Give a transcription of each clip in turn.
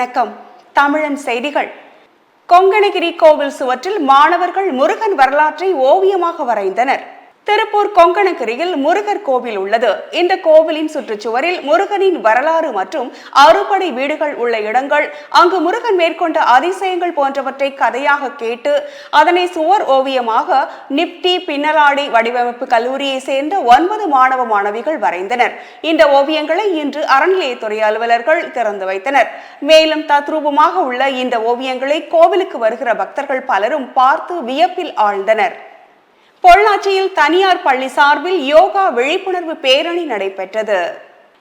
வணக்கம். தமிழன் செய்திகள். கொங்கணகிரி கோவில் சுவற்றில் மாணவர்கள் முருகன் வரலாற்றை ஓவியமாக வரைந்தனர். திருப்பூர் கொங்கணகிரியில் முருகர் கோவில் உள்ளது. இந்த கோவிலின் சுற்றுச்சுவரில் முருகனின் வரலாறு மற்றும் அறுபடை வீடுகள் உள்ள இடங்கள், அங்கு முருகன் மேற்கொண்ட அதிசயங்கள் போன்றவற்றை கதையாக கேட்டு அதனை சுவர் ஓவியமாக நிப்டி பின்னலாடை வடிவமைப்பு கல்லூரியை சேர்ந்த 9 மாணவ மாணவிகள் வரைந்தனர். இந்த ஓவியங்களை இன்று அறநிலையத்துறை அலுவலர்கள் திறந்து வைத்தனர். மேலும் தத்ரூபமாக உள்ள இந்த ஓவியங்களை கோவிலுக்கு வருகிற பக்தர்கள் பலரும் பார்த்து வியப்பில் ஆழ்ந்தனர். பொள்ளாச்சியில் தனியார் பள்ளி சார்பில் யோகா விழிப்புணர்வு பேரணி நடைபெற்றது.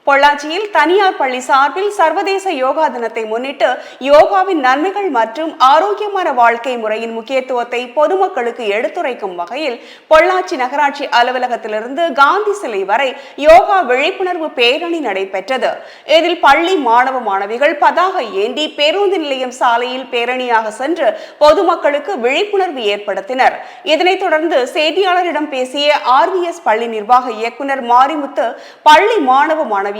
பொள்ளாச்சியில் தனியார் பள்ளி சார்பில் சர்வதேச யோகா தினத்தை முன்னிட்டு யோகாவின் நன்மைகள் மற்றும் ஆரோக்கியமான வாழ்க்கை முறையின் முக்கியத்துவத்தை பொதுமக்களுக்கு எடுத்துரைக்கும் வகையில் பொள்ளாச்சி நகராட்சி அலுவலகத்திலிருந்து காந்தி சிலை வரை யோகா விழிப்புணர்வு பேரணி நடைபெற்றது. இதில் பள்ளி மாணவ மாணவிகள் பதாகை ஏந்தி பேருந்து நிலையம் சாலையில் பேரணியாக சென்று பொதுமக்களுக்கு விழிப்புணர்வு ஏற்படுத்தினர். இதனைத் தொடர்ந்து செய்தியாளரிடம் பேசிய RVS பள்ளி நிர்வாக இயக்குனர் மாரிமுத்து, பள்ளி மாணவ மாணவியர்கள்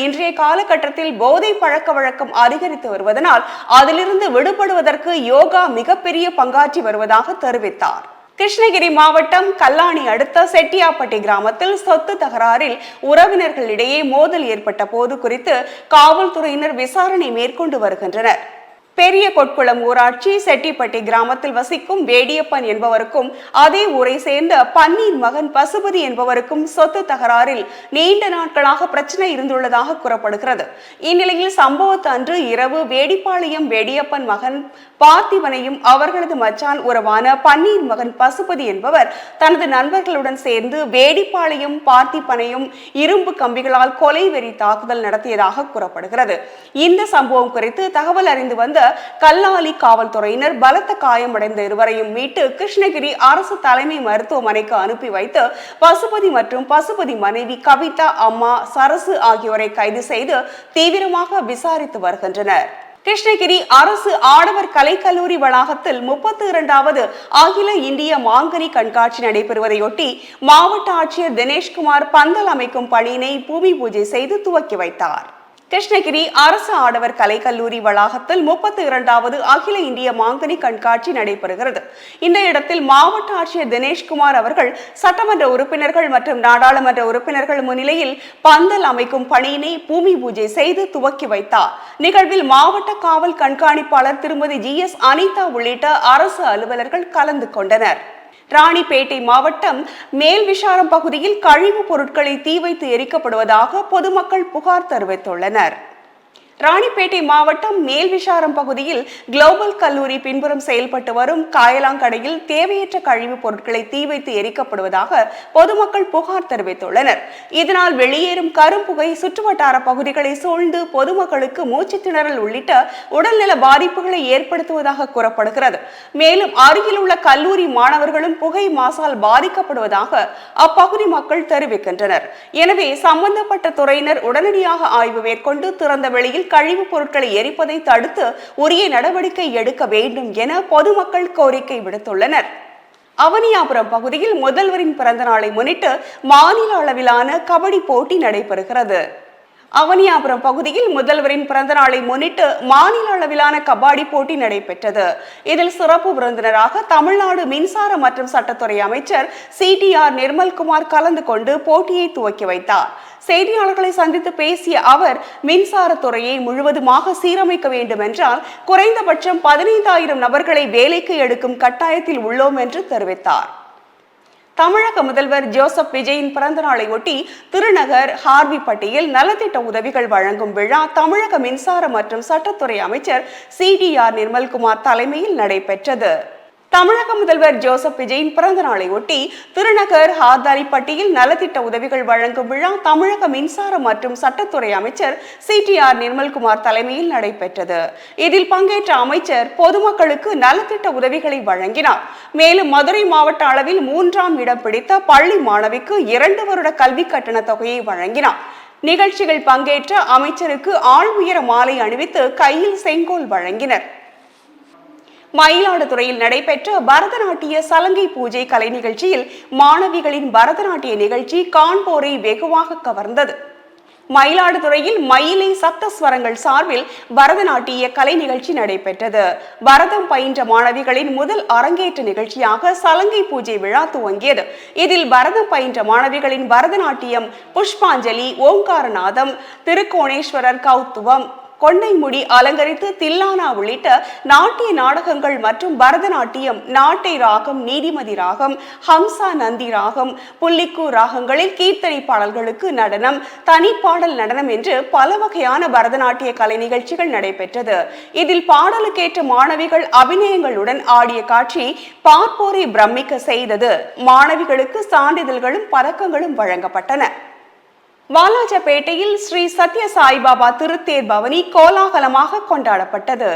இன்றைய காலகட்டத்தில் போதை பழக்க வழக்கம் அதிகரித்து வருவதனால் அதிலிருந்து விடுபடுவதற்கு யோகா மிகப்பெரிய பங்காற்றி வருவதாக தெரிவித்தார். கிருஷ்ணகிரி மாவட்டம் கல்லாணி அடுத்த செட்டியாப்பட்டி கிராமத்தில் சொத்து தகராறில் உறவினர்களிடையே மோதல் ஏற்பட்ட போது குறித்து காவல்துறையினர் விசாரணை மேற்கொண்டு வருகின்றனர். பெரிய கொட்குளம் ஊராட்சி செட்டிப்பட்டி கிராமத்தில் வசிக்கும் வேடியப்பன் என்பவருக்கும் அதே ஊரை சேர்ந்த பன்னீர் மகன் பசுபதி என்பவருக்கும் சொத்து தகராறில் நீண்ட நாட்களாக பிரச்சனை இருந்துள்ளதாக கூறப்படுகிறது. இந்நிலையில் சம்பவத்து அன்று இரவு வேடிப்பாளையம் வேடியப்பன் மகன் பார்த்திபனையும் அவர்களது மச்சான் உறவான பன்னீர் மகன் பசுபதி என்பவர் தனது நண்பர்களுடன் சேர்ந்து வேடிப்பாளையம் பார்த்திபனையும் இரும்பு கம்பிகளால் கொலை வெறி தாக்குதல் நடத்தியதாக கூறப்படுகிறது. இந்த சம்பவம் குறித்து தகவல் அறிந்து வந்த கல்லாலி காவல்துறையினர் பலத்த காயமடைந்த இருவரையும் மீட்டு கிருஷ்ணகிரி அரசு தலைமை மருத்துவமனைக்கு அனுப்பி வைத்து பசுபதி மற்றும் பசுபதி மனைவி கவிதா, அம்மா சரசு ஆகியோரை கைது செய்து தீவிரமாக விசாரித்து வருகின்றனர். கிருஷ்ணகிரி அரசு ஆடவர் கலைக்கல்லூரி வளாகத்தில் 32வது அகில இந்திய மாங்கனி கண்காட்சி நடைபெறுவதையொட்டி மாவட்ட ஆட்சியர் தினேஷ்குமார் பந்தல் அமைக்கும் பணியினை பூமி பூஜை செய்து துவக்கி வைத்தார். கிருஷ்ணகிரி அரசு ஆடவர் கலைக்கல்லூரி வளாகத்தில் 32வது அகில இந்திய மாங்கனி கண்காட்சி நடைபெறுகிறது. இந்த இடத்தில் மாவட்ட ஆட்சியர் தினேஷ்குமார் அவர்கள் சட்டமன்ற உறுப்பினர்கள் மற்றும் நாடாளுமன்ற உறுப்பினர்கள் முன்னிலையில் பந்தல் அமைக்கும் பணியினை பூமி பூஜை செய்து துவக்கி வைத்தார். நிகழ்வில் மாவட்ட காவல் கண்காணிப்பாளர் திருமதி GS அனிதா உள்ளிட்ட அரசு அலுவலர்கள் கலந்து கொண்டனர். ராணிப்பேட்டை மாவட்டம் மேல்விசாரம் பகுதியில் கழிவுப் பொருட்களை தீ வைத்து எரிக்கப்படுவதாக பொதுமக்கள் புகார் தெரிவித்துள்ளனர். ராணிப்பேட்டை மாவட்டம் மேல்விசாரம் பகுதியில் குளோபல் கல்லூரி பின்புறம் செயல்பட்டு வரும் காயலாங்கடையில் தேவையற்ற கழிவுப் பொருட்களை தீ வைத்து எரிக்கப்படுவதாக பொதுமக்கள் புகார் தெரிவித்துள்ளனர். இதனால் வெளியேறும் கரும்புகை சுற்றுவட்டார பகுதிகளை சூழ்ந்து பொதுமக்களுக்கு மூச்சு திணறல் உள்ளிட்ட உடல்நல பாதிப்புகளை ஏற்படுத்துவதாக கூறப்படுகிறது. மேலும் அருகில் உள்ள கல்லூரி மாணவர்களும் புகை மாசால் பாதிக்கப்படுவதாக அப்பகுதி மக்கள் தெரிவிக்கின்றனர். எனவே சம்பந்தப்பட்ட துறையினர் உடனடியாக ஆய்வு மேற்கொண்டு திறந்த வெளியில் கழிவுப் பொருட்களை எரிப்பதை தடுத்து உரிய நடவடிக்கை எடுக்க வேண்டும் என பொதுமக்கள் கோரிக்கை விடுத்துள்ளனர். அவனியாபுரம் பகுதியில் முதல்வரின் பிறந்த நாளை முன்னிட்டு மாநில அளவிலான கபடி போட்டி நடைபெறுகிறது. அவனியாபுரம் பகுதியில் முதல்வரின் பிறந்த நாளை முன்னிட்டு மாநில அளவிலான கபாடி போட்டி நடைபெற்றது. இதில் சிறப்பு விருந்தினராக தமிழ்நாடு மின்சார மற்றும் சட்டத்துறை அமைச்சர் CTR நிர்மல்குமார் கலந்து கொண்டு போட்டியை துவக்கி வைத்தார். செய்தியாளர்களை சந்தித்து பேசிய அவர், மின்சாரத்துறையை முழுவதுமாக சீரமைக்க வேண்டும் என்றால் குறைந்தபட்சம் 15,000 நபர்களை வேலைக்கு எடுக்கும் கட்டாயத்தில் உள்ளோம் என்று தெரிவித்தார். தமிழக முதல்வர் ஜோசப் விஜயின் பிறந்த நாளை ஒட்டி திருநகர் ஹார்விப்பட்டியில் நலத்திட்ட உதவிகள் வழங்கும் விழா தமிழக மின்சார மற்றும் சட்டத்துறை அமைச்சர் CTR நிர்மல்குமார் தலைமையில் நடைபெற்றது. தமிழக முதல்வர் ஜோசப் விஜயின் பிறந்த நாளை ஒட்டி திருநகர் ஹார்தாரிப்பட்டியில் நலத்திட்ட உதவிகள் வழங்கும் விழா தமிழக மின்சார மற்றும் சட்டத்துறை அமைச்சர் CTR நிர்மல்குமார் தலைமையில் நடைபெற்றது. இதில் பங்கேற்ற அமைச்சர் பொதுமக்களுக்கு நலத்திட்ட உதவிகளை வழங்கினார். மேலும் மதுரை மாவட்ட அளவில் 3ஆம் இடம் பிடித்த பள்ளி மாணவிக்கு 2 வருட கல்வி கட்டண தொகையை வழங்கினார். நிகழ்ச்சிகள் பங்கேற்ற அமைச்சருக்கு ஆள் உயர மாலை அணிவித்து கையில் செங்கோல் வழங்கினர். மயிலாடுதுறையில் நடைபெற்ற பரதநாட்டிய சலங்கை பூஜை கலை நிகழ்ச்சியில் மாணவிகளின் பரதநாட்டிய நிகழ்ச்சி காண்போரை வெகுவாக கவர்ந்தது. மயிலாடுதுறையில் மயிலை சப்தஸ்வரங்கள் சார்பில் பரதநாட்டிய கலை நிகழ்ச்சி நடைபெற்றது. பரதம் பயின்ற மாணவிகளின் முதல் அரங்கேற்ற நிகழ்ச்சியாக சலங்கை பூஜை விழா துவங்கியது. இதில் பரதம் பயின்ற மாணவிகளின் பரதநாட்டியம், புஷ்பாஞ்சலி, ஓங்காரநாதம், திருக்கோணேஸ்வரர் கௌத்துவம், கொண்டைமுடி அலங்கரித்து தில்லானா உள்ளிட்ட நாட்டிய நாடகங்கள் மற்றும் பரதநாட்டியம், நாட்டை ராகம், நீதிமதி ராகம், ஹம்சா நந்தி ராகம், புள்ளிக்கூ ராகங்களில் கீர்த்தனை பாடல்களுக்கு நடனம், தனிப்பாடல் நடனம் என்று பல வகையான பரதநாட்டிய கலை நிகழ்ச்சிகள் நடைபெற்றது. இதில் பாடலுக்கேற்ற மாணவிகள் அபிநயங்களுடன் ஆடிய காட்சி பார்ப்போரை பிரமிக்க செய்தது. மாணவிகளுக்கு சான்றிதழ்களும் பதக்கங்களும் வழங்கப்பட்டன. வாலாஜாபேட்டையில் ஸ்ரீ சத்ய சாய்பாபா திருத்தேர் பவனி கோலாகலமாக கொண்டாடப்பட்டது.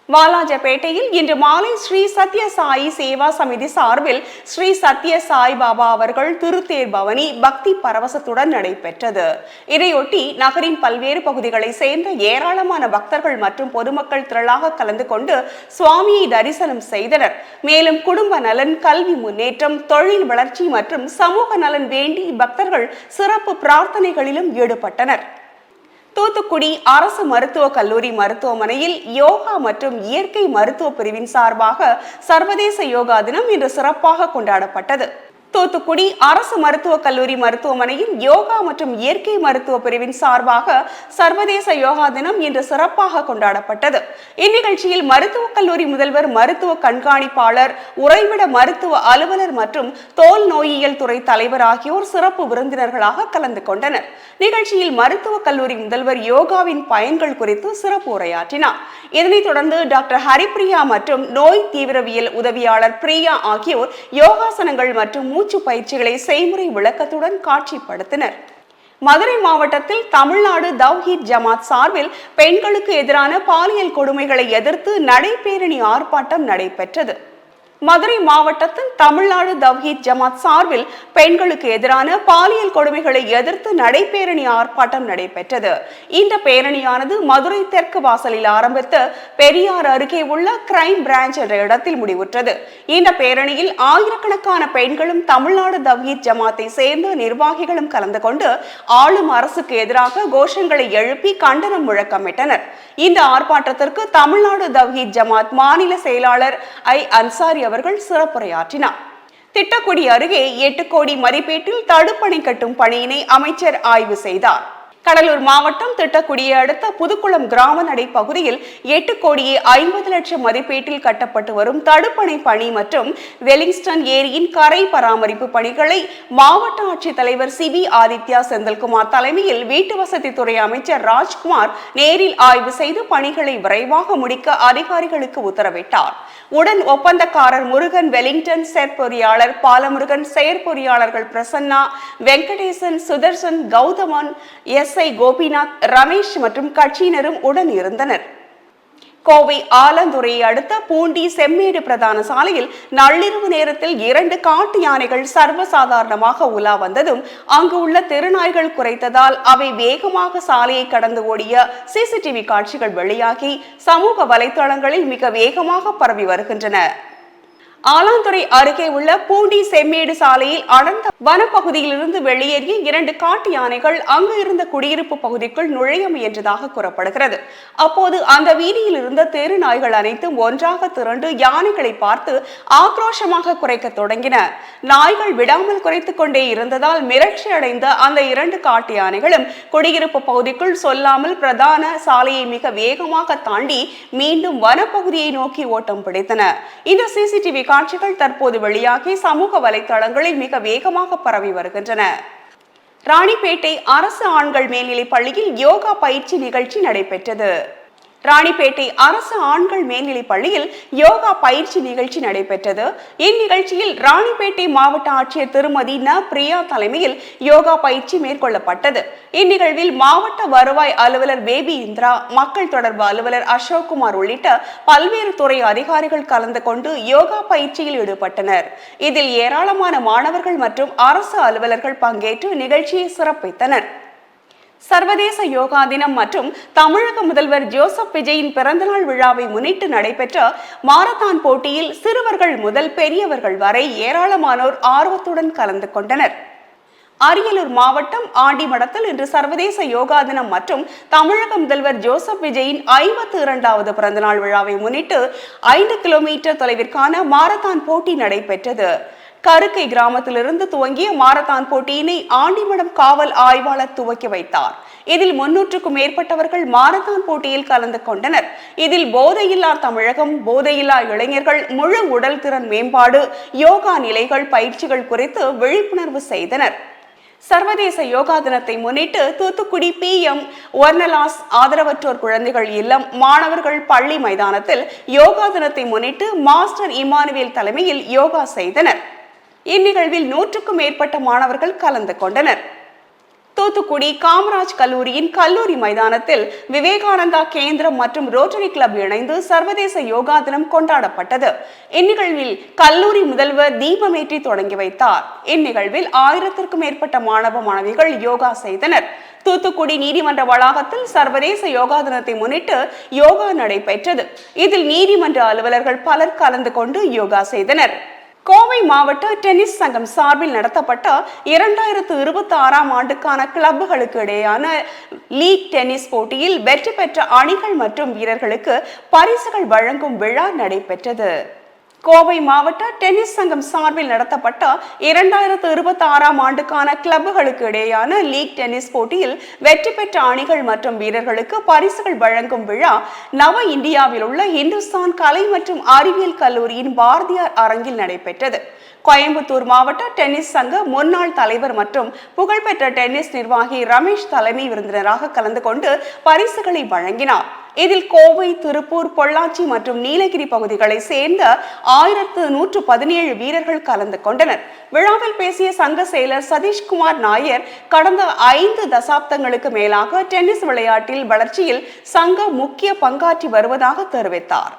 வாலாஜாபேட்டையில் இன்று மாலை ஸ்ரீ சத்ய சாயி சேவா சமிதி சார்பில் ஸ்ரீ சத்ய சாய்பாபா அவர்கள் திருத்தேர் பவனி பக்தி பரவசத்துடன் நடைபெற்றது. இதையொட்டி நகரின் பல்வேறு பகுதிகளை சேர்ந்த ஏராளமான பக்தர்கள் மற்றும் பொதுமக்கள் திரளாக கலந்து கொண்டு சுவாமியை தரிசனம் செய்தனர். மேலும் குடும்ப நலன், கல்வி முன்னேற்றம், தொழில் வளர்ச்சி மற்றும் சமூக நலன் வேண்டி பக்தர்கள் சிறப்பு பிரார்த்தனைகளிலும் ஈடுபட்டனர். தூத்துக்குடி அரசு மருத்துவக் கல்லூரி மருத்துவமனையில் யோகா மற்றும் இயற்கை மருத்துவ பிரிவின் சார்பாக சர்வதேச யோகா தினம் இன்று சிறப்பாக கொண்டாடப்பட்டது. தூத்துக்குடி அரசு மருத்துவக் கல்லூரி மருத்துவமனையில் யோகா மற்றும் இயற்கை மருத்துவ பிரிவின் சார்பாக சர்வதேச யோகா தினம் இன்று சிறப்பாக கொண்டாடப்பட்டது. இந்நிகழ்ச்சியில் மருத்துவக் கல்லூரி முதல்வர், மருத்துவ கண்காணிப்பாளர், உறைவிட மருத்துவ அலுவலர் மற்றும் தோல் நோயியல் துறை தலைவர் ஆகியோர் சிறப்பு விருந்தினர்களாக கலந்து கொண்டனர். நிகழ்ச்சியில் மருத்துவக் கல்லூரி முதல்வர் யோகாவின் பயன்கள் குறித்து சிறப்பு உரையாற்றினார். இதனைத் தொடர்ந்து டாக்டர் ஹரிப்பிரியா மற்றும் நோய் தீவிரவியல் உதவியாளர் பிரியா ஆகியோர் யோகாசனங்கள் மற்றும் மூச்சு பயிற்சிகளை செய்முறை விளக்கத்துடன் காட்சிப்படுத்தினர். மதுரை மாவட்டத்தில் தமிழ்நாடு தவ்ஹீத் ஜமாத் சார்பில் பெண்களுக்கு எதிரான பாலியல் கொடுமைகளை எதிர்த்து நடைபேரணி ஆர்ப்பாட்டம் நடைபெற்றது. மதுரை மாவட்டத்தில் தமிழ்நாடு தவ்ஹீத் ஜமாத் சார்பில் பெண்களுக்கு எதிரான பாலியல் கொடுமைகளை எதிர்த்து நடைபேரணி ஆர்ப்பாட்டம் நடைபெற்றது. இந்த பேரணியானது மதுரை தெற்கு வாசலில் ஆரம்பித்து பெரியார் அருகே உள்ள கிரைம் பிரான்ச் என்ற இடத்தில் முடிவுற்றது. இந்த பேரணியில் ஆயிரக்கணக்கான பெண்களும் தமிழ்நாடு தவ்ஹீத் ஜமாத்தை சேர்ந்த நிர்வாகிகளும் கலந்து கொண்டு ஆளும் அரசுக்கு எதிராக கோஷங்களை எழுப்பி கண்டனம் முழக்கமிட்டனர். இந்த ஆர்ப்பாட்டத்திற்கு தமிழ்நாடு தவ்ஹீத் ஜமாத் மாநில செயலாளர் அன்சாரி அவர்கள் சிறப்புரையாற்றினார். திட்டக்குடி அருகே 8 கோடி மதிப்பீட்டில் தடுப்பணை கட்டும் பணியினை அமைச்சர் ஆய்வு செய்தார். கடலூர் மாவட்டம் திட்டக்குடியை அடுத்த புதுக்குளம் கிராம நடை பகுதியில் 8 கோடியே 50 லட்சம் மதிப்பீட்டில் கட்டப்பட்டு வரும் தடுப்பணை பணி மற்றும் வெலிங்ஸ்டன் ஏரியின் கரை பராமரிப்பு பணிகளை மாவட்ட ஆட்சித்தலைவர் சிபி ஆதித்யா செந்தில்குமார் தலைமையில் வீட்டு வசதித்துறை அமைச்சர் ராஜ்குமார் நேரில் ஆய்வு செய்து பணிகளை விரைவாக முடிக்க அதிகாரிகளுக்கு உத்தரவிட்டார். உடன் ஒப்பந்தக்காரர் முருகன், வெலிங்டன் செயற்பொறியாளர் பாலமுருகன், செயற்பொறியாளர்கள் பிரசன்னா, வெங்கடேசன், சுதர்சன், கௌதமன், எஸ்ஐ கோபிநாத், ரமேஷ் மற்றும் கட்சியினரும் உடன் இருந்தனர். கோவை ஆலந்துறையை அடுத்த பூண்டி செம்மேடு பிரதான சாலையில் நள்ளிரவு நேரத்தில் 2 காட்டு யானைகள் சர்வசாதாரணமாக உலா வந்ததும் அங்கு உள்ள தெருநாய்கள் குறைத்ததால் அவை வேகமாக சாலையை கடந்து ஓடிய சிசிடிவி காட்சிகள் வெளியாகி சமூக வலைதளங்களில் மிக வேகமாக பரவி வருகின்றன. ஆலாந்துறை அருகே உள்ள பூண்டி செம்மேடு சாலையில் அடர்ந்த வனப்பகுதியிலிருந்து வெளியேறிய 2 காட்டு யானைகள் அங்கு இருந்த குடியிருப்பு பகுதிக்குள் நுழைய முயன்றதாக கூறப்படுகிறது. அப்போது அந்த வீதியில் இருந்த தெரு நாய்கள் அனைத்தும் ஒன்றாக திரண்டு யானைகளை பார்த்து ஆக்ரோஷமாக குறைக்க தொடங்கின. நாய்கள் விடாமல் குறைத்துக் கொண்டே இருந்ததால் மிரட்சி அடைந்த அந்த 2 காட்டு யானைகளும் குடியிருப்பு பகுதிக்குள் சொல்லாமல் பிரதான சாலையை மிக வேகமாக தாண்டி மீண்டும் வனப்பகுதியை நோக்கி ஓட்டம் பிடித்தன. இந்த சிசிடிவி காட்சிகள் தற்போது வெளியாகி சமூக வலைதளங்களில் மிக வேகமாக பரவி வருகின்றன. ராணிப்பேட்டை அரசு ஆண்கள் மேல்நிலைப் பள்ளியில் யோகா பயிற்சி நிகழ்ச்சி நடைபெற்றது. ராணிப்பேட்டை அரசு ஆண்கள் மேல்நிலைப் பள்ளியில் யோகா பயிற்சி நிகழ்ச்சி நடைபெற்றது. இந்நிகழ்ச்சியில் ராணிப்பேட்டை மாவட்ட ஆட்சியர் திருமதி ந. பிரியா தலைமையில் யோகா பயிற்சி மேற்கொள்ளப்பட்டது. இந்நிகழ்வில் மாவட்ட வருவாய் அலுவலர் பேபி இந்திரா, மக்கள் தொடர்பு அலுவலர் அசோக்குமார் உள்ளிட்ட பல்வேறு துறை அதிகாரிகள் கலந்து கொண்டு யோகா பயிற்சியில் ஈடுபட்டனர். இதில் ஏராளமான மாணவர்கள் மற்றும் அரசு அலுவலர்கள் பங்கேற்று நிகழ்ச்சியை சிறப்பித்தனர். சர்வதேச யோகா தினம் மற்றும் தமிழக முதல்வர் ஜோசப் விஜயின் பிறந்தநாள் விழாவை முன்னிட்டு நடைபெற்ற மாரத்தான் போட்டியில் சிறுவர்கள் முதல் பெரியவர்கள் வரை ஏராளமானோர் ஆர்வத்துடன் கலந்து கொண்டனர். அரியலூர் மாவட்டம் ஆண்டிமடத்தில் இன்று சர்வதேச யோகா தினம் மற்றும் தமிழக முதல்வர் ஜோசப் விஜயின் 52வது பிறந்தநாள் விழாவை முன்னிட்டு 5 கிலோமீட்டர் தொலைவிற்கான மாரத்தான் போட்டி நடைபெற்றது. கருக்கை கிராமத்திலிருந்து துவங்கிய மாரத்தான் போட்டியினை ஆண்டிமடம் காவல் ஆய்வாளர் துவக்கி வைத்தார். இதில் 300க்கும் மேற்பட்டவர்கள் மாரத்தான் போட்டியில் கலந்து கொண்டனர். இதில் போதையில்லா தமிழகம், போதையில்லா இளைஞர்கள், முழு உடல் திறன் மேம்பாடு, யோகா நிலைகள், பயிற்சிகள் குறித்து விழிப்புணர்வு செய்தனர். சர்வதேச யோகா தினத்தை முன்னிட்டு தூத்துக்குடி PM ஒர்னலாஸ் ஆதரவற்றோர் குழந்தைகள் இல்லம் மாணவர்கள் பள்ளி மைதானத்தில் யோகா தினத்தை முன்னிட்டு மாஸ்டர் இமானுவேல் தலைமையில் யோகா செய்தனர். இந்நிகழ்வில் 100க்கும் மேற்பட்ட மாணவர்கள் கலந்து கொண்டனர். தூத்துக்குடி காமராஜ் கல்லூரியின் கல்லூரி மைதானத்தில் விவேகானந்தா கேந்திரம் மற்றும் ரோட்டரி கிளப் இணைந்து சர்வதேச யோகா தினம் கொண்டாடப்பட்டது. இந்நிகழ்வில் கல்லூரி முதல்வர் தீபமேற்றி தொடங்கி வைத்தார். இந்நிகழ்வில் 1000க்கும் மேற்பட்ட மாணவ மாணவிகள் யோகா செய்தனர். தூத்துக்குடி நீதிமன்ற வளாகத்தில் சர்வதேச யோகா தினத்தை முன்னிட்டு யோகா நடைபெற்றது. இதில் நீதிமன்ற அலுவலர்கள் பலர் கலந்து கொண்டு யோகா செய்தனர். கோவை மாவட்ட டென்னிஸ் சங்கம் சார்பில் நடத்தப்பட்ட 2026ஆம் ஆண்டுக்கான கிளப்புகளுக்கு இடையேயான லீக் டென்னிஸ் போட்டியில் வெற்றி பெற்ற அணிகள் மற்றும் வீரர்களுக்கு பரிசுகள் வழங்கும் விழா நடைபெற்றது. கோவை மாவட்ட டென்னிஸ் சங்கம் சார்பில் நடத்தப்பட்ட 2026ஆம் ஆண்டுக்கான கிளப்புகளுக்கு இடையேயான லீக் டென்னிஸ் போட்டியில் வெற்றி பெற்ற அணிகள் மற்றும் வீரர்களுக்கு பரிசுகள் வழங்கும் விழா நவ இந்தியாவில் உள்ள இந்துஸ்தான் கலை மற்றும் அறிவியல் கல்லூரியின் பாரதியார் அரங்கில் நடைபெற்றது. கோயம்புத்தூர் மாவட்ட டென்னிஸ் சங்க முன்னாள் தலைவர் மற்றும் புகழ்பெற்ற டென்னிஸ் நிர்வாகி ரமேஷ் தலைமை விருந்தினராக கலந்து கொண்டு பரிசுகளை வழங்கினார். இதில் கோவை, திருப்பூர், பொள்ளாச்சி மற்றும் நீலகிரி பகுதிகளை சேர்ந்த 1117 வீரர்கள் கலந்து கொண்டனர். விழாவில் பேசிய சங்க செயலர் சதீஷ்குமார் நாயர் கடந்த 5 தசாப்தங்களுக்கு மேலாக டென்னிஸ் விளையாட்டில் வளர்ச்சியில் சங்கம் முக்கிய பங்காற்றி வருவதாக தெரிவித்தார்.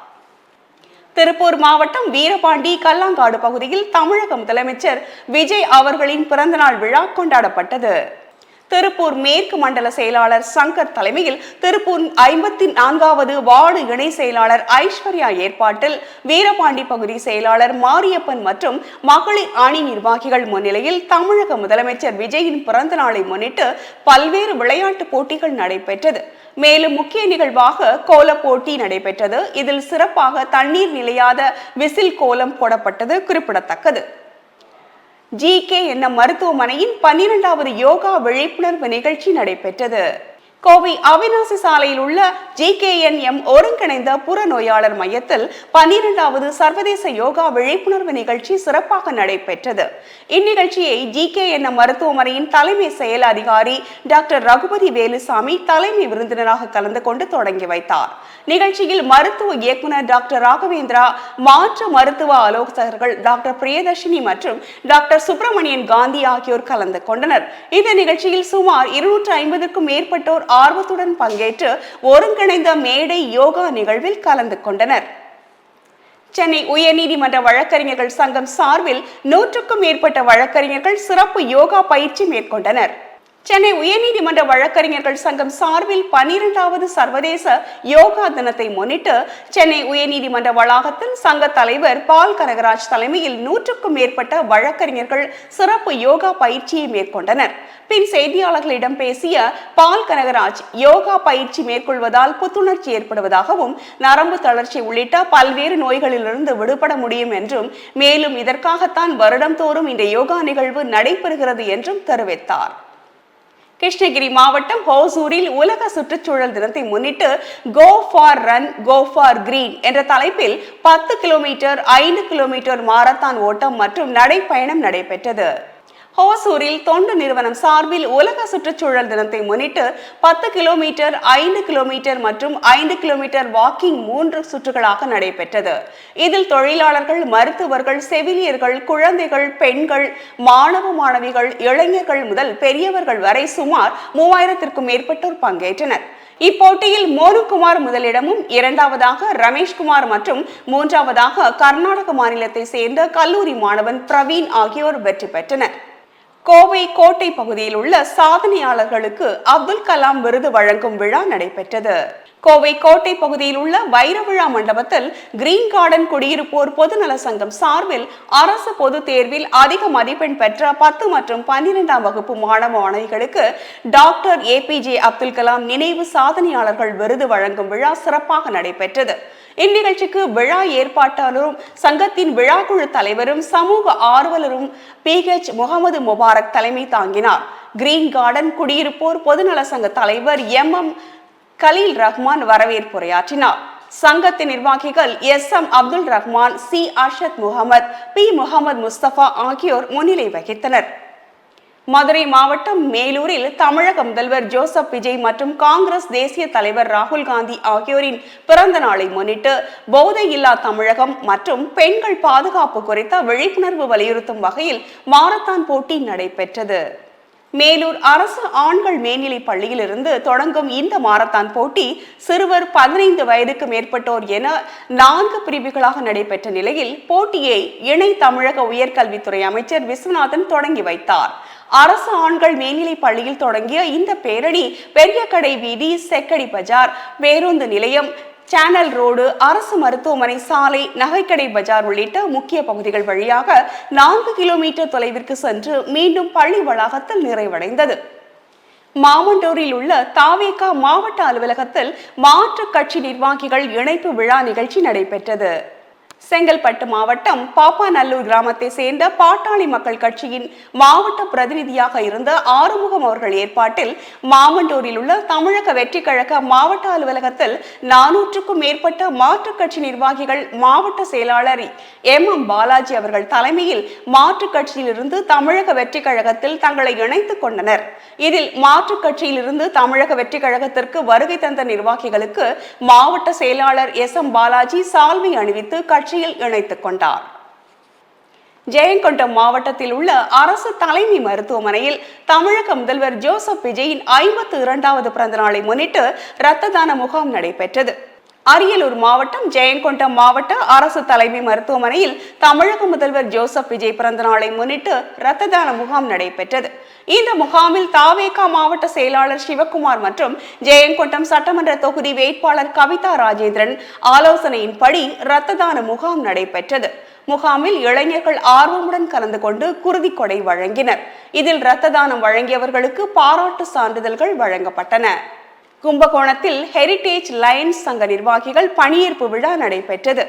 திருப்பூர் மாவட்டம் வீரபாண்டி கல்லாங்காடு பகுதியில் தமிழக முதலமைச்சர் விஜய் அவர்களின் பிறந்தநாள் விழா கொண்டாடப்பட்டது. திருப்பூர் மேற்கு மண்டல செயலாளர் சங்கர் தலைமையில் திருப்பூர் 54வது வார்டு இணை செயலாளர் ஐஸ்வர்யா ஏற்பாட்டில் வீரபாண்டி பகுதி செயலாளர் மாரியப்பன் மற்றும் மகளிர் அணி நிர்வாகிகள் முன்னிலையில் தமிழக முதலமைச்சர் விஜயின் பிறந்த நாளை முன்னிட்டு பல்வேறு விளையாட்டு போட்டிகள் நடைபெற்றது. மேலும் முக்கிய நிகழ்வாக கோல போட்டி நடைபெற்றது. இதில் சிறப்பாக தண்ணீர் நிலையாத விசில் கோலம் போடப்பட்டது குறிப்பிடத்தக்கது. GKNM மருத்துவமனையின் 12வது யோகா விழிப்புணர்வு நிகழ்ச்சி நடைபெற்றது. கோவை அவிநாசி சாலையில் உள்ள GKNM ஒருங்கிணைந்த புறநோயாளர் மையத்தில் 12வது சர்வதேச யோகா விழிப்புணர்வு நிகழ்ச்சி சிறப்பாக நடைபெற்றது. இந்நிகழ்ச்சியை GKNM மருத்துவமனையின் தலைமை செயல் அதிகாரி டாக்டர் ரகுபதி வேலுசாமி தலைமை விருந்தினராக கலந்து கொண்டு தொடங்கி வைத்தார். நிகழ்ச்சியில் மருத்துவ இயக்குனர் டாக்டர் ராகவேந்திரா, மாற்று மருத்துவ ஆலோசகர்கள் டாக்டர் பிரியதர்ஷினி மற்றும் டாக்டர் சுப்பிரமணியன் காந்தி ஆகியோர் கலந்து கொண்டனர். இந்த நிகழ்ச்சியில் சுமார் 250க்கும் மேற்பட்டோர் ஆர்வத்துடன் பங்கேற்று ஒருங்கிணைந்த மேடை யோகா நிகழ்வில் கலந்து கொண்டனர். சென்னை உயர்நீதிமன்ற வழக்கறிஞர்கள் சங்கம் சார்பில் 100க்கும் மேற்பட்ட வழக்கறிஞர்கள் சிறப்பு யோகா பயிற்சி மேற்கொண்டனர். சென்னை உயர்நீதிமன்ற வழக்கறிஞர்கள் சங்கம் சார்பில் 12வது சர்வதேச யோகா தினத்தை முன்னிட்டு சென்னை உயர்நீதிமன்ற வளாகத்தில் சங்க தலைவர் பால் கனகராஜ் தலைமையில் 100க்கும் மேற்பட்ட வழக்கறிஞர்கள் சிறப்பு யோகா பயிற்சியை மேற்கொண்டனர். பின் செய்தியாளர்களிடம் பேசிய பால் கனகராஜ், யோகா பயிற்சி மேற்கொள்வதால் புத்துணர்ச்சி ஏற்படுவதாகவும் நரம்பு தளர்ச்சி உள்ளிட்ட பல்வேறு நோய்களிலிருந்து விடுபட முடியும் என்றும் மேலும் இதற்காகத்தான் வருடந்தோறும் இந்த யோகா நிகழ்வு நடைபெறுகிறது என்றும் தெரிவித்தார். கிருஷ்ணகிரி மாவட்டம் ஹோசூரில் உலக சுற்றுச்சூழல் தினத்தை முன்னிட்டு go for run, go for green என்ற தலைப்பில் 10 கிலோமீட்டர், 5 கிலோமீட்டர் மாரத்தான் ஓட்டம் மற்றும் நடைப்பயணம் நடைபெற்றது. ஹோசூரில் தொண்டு நிறுவனம் சார்பில் உலக சுற்றுச்சூழல் தினத்தை முன்னிட்டு 10 கிலோமீட்டர், 5 கிலோமீட்டர் மற்றும் 5 கிலோமீட்டர் வாக்கிங் 3 சுற்றுகளாக நடைபெற்றது. இதில் தொழிலாளர்கள், மருத்துவர்கள், செவிலியர்கள், குழந்தைகள், பெண்கள், மாணவ மாணவிகள், இளைஞர்கள் முதல் பெரியவர்கள் வரை சுமார் 3000க்கும் மேற்பட்டோர் பங்கேற்றனர். இப்போட்டியில் மோனுகுமார் முதலிடமும், 2வதாக ரமேஷ்குமார் மற்றும் 3வதாக கர்நாடக மாநிலத்தை சேர்ந்த கல்லூரி மாணவன் பிரவீன் ஆகியோர் வெற்றி பெற்றனர். கோவை கோட்டை பகுதியில் உள்ள சாதனையாளர்களுக்கு அப்துல் கலாம் விருது வழங்கும் விழா நடைபெற்றது. கோவை கோட்டை பகுதியில் உள்ள வைரவிழா மண்டபத்தில் கிரீன் கார்டன் குடியிருப்போர் பொதுநல சங்கம் சார்பில் அரசு பொது தேர்வில் அதிக மதிப்பெண் பெற்ற 10 மற்றும் 12ஆம் வகுப்பு மாணவ மாணவிகளுக்கு டாக்டர் APJ அப்துல் கலாம் நினைவு சாதனையாளர்கள் விருது வழங்கும் விழா சிறப்பாக நடைபெற்றது. இந்நிகழ்ச்சிக்கு விழா ஏற்பாட்டாளரும் சங்கத்தின் விழாக்குழு தலைவரும் சமூக ஆர்வலரும் PH முகமது முபாரக் தலைமை தாங்கினார். கிரீன் கார்டன் குடியிருப்போர் பொதுநல சங்க தலைவர் MM கலீல் ரஹ்மான் வரவேற்புரையாற்றினார். சங்கத்தின் நிர்வாகிகள் SM Abdul Rahman, C Arshad Mohammed, P Mohammed Mustafa ஆகியோர் முன்னிலை வகித்தனர். மதுரை மாவட்டம் மேலூரில் தமிழக முதல்வர் ஜோசப் விஜய் மற்றும் காங்கிரஸ் தேசிய தலைவர் ராகுல் காந்தி ஆகியோரின் பிறந்த நாளை முன்னிட்டு போதையில்லா தமிழகம் மற்றும் பெண்கள் பாதுகாப்பு குறித்த விழிப்புணர்வு வலியுறுத்தும் வகையில் மாரத்தான் போட்டி நடைபெற்றது. மேலூர் அரசு ஆண்கள் மேல்நிலை பள்ளியிலிருந்து தொடங்கும் இந்த மாரத்தான் போட்டி சிறுவர் 15 வயதுக்கு மேற்பட்டோர் என 4 பிரிவுகளாக நடைபெற்ற நிலையில் போட்டியை இணை தமிழக உயர்கல்வித்துறை அமைச்சர் விஸ்வநாதன் தொடங்கி வைத்தார். அரசு ஆண்கள் மேல்நிலை பள்ளியில் தொடங்கிய இந்த பேரணி பெரிய கடை வீதி, செக்கடி பஜார், பேருந்து நிலையம், சேனல் ரோடு, அரசு மருத்துவமனை சாலை, நகைக்கடை பஜார் உள்ளிட்ட முக்கிய பகுதிகள் வழியாக 4 கிலோமீட்டர் தொலைவிற்கு சென்று மீண்டும் பள்ளி வளாகத்தில் நிறைவடைந்தது. மாமண்டூரில் உள்ள தாவேகா மாவட்ட அலுவலகத்தில் மாற்றுக் கட்சி நிர்வாகிகள் இணைப்பு விழா நிகழ்ச்சி நடைபெற்றது. செங்கல்பட்டு மாவட்டம் பாப்பாநல்லூர் கிராமத்தை சேர்ந்த பாட்டாளி மக்கள் கட்சியின் மாவட்ட பிரதிநிதியாக இருந்த ஆறுமுகம் அவர்கள் ஏற்பாட்டில் மாமண்டூரில் உள்ள தமிழக வெற்றி கழக மாவட்ட அலுவலகத்தில் 400க்கும் மேற்பட்ட மாற்றுக் கட்சி நிர்வாகிகள் மாவட்ட செயலாளர் MM பாலாஜி அவர்கள் தலைமையில் மாற்றுக் கட்சியிலிருந்து தமிழக வெற்றி கழகத்தில் தங்களை இணைத்துக் கொண்டனர். இதில் மாற்றுக் கட்சியிலிருந்து தமிழக வெற்றி கழகத்திற்கு வருகை தந்த நிர்வாகிகளுக்கு மாவட்ட செயலாளர் SM பாலாஜி சால்வை அணிவித்து கட்சியில் இணைத்துக் கொண்டார். ஜெயங்கொண்டம் மாவட்டத்தில் உள்ள அரசு தலைமை மருத்துவமனையில் தமிழக முதல்வர் ஜோசப் விஜயின் 52வது பிறந்த நாளை முன்னிட்டு இரத்த தான முகாம் நடைபெற்றது. அரியலூர் மாவட்டம் ஜெயங்கொண்டம் மாவட்ட அரசு தலைமை மருத்துவமனையில் தமிழக முதல்வர் ஜோசப் விஜய் பிறந்த நாளை முன்னிட்டு இரத்த தான முகாம் நடைபெற்றது. இந்த முகாமில் தாவேகா மாவட்ட செயலாளர் சிவகுமார் மற்றும் ஜெயங்கொண்டம் சட்டமன்ற தொகுதி வேட்பாளர் கவிதா ராஜேந்திரன் ஆலோசனையின்படி இரத்த தான முகாம் நடைபெற்றது. முகாமில் இளைஞர்கள் ஆர்வமுடன் கலந்து கொண்டு குருதி கொடை வழங்கினர். இதில் இரத்த தானம் வழங்கியவர்களுக்கு பாராட்டு சான்றிதழ்கள் வழங்கப்பட்டன. கும்பகோணத்தில் ஹெரிடேஜ் லயன்ஸ் சங்க நிர்வாகிகள் பணியேற்பு விழா நடைபெற்றது.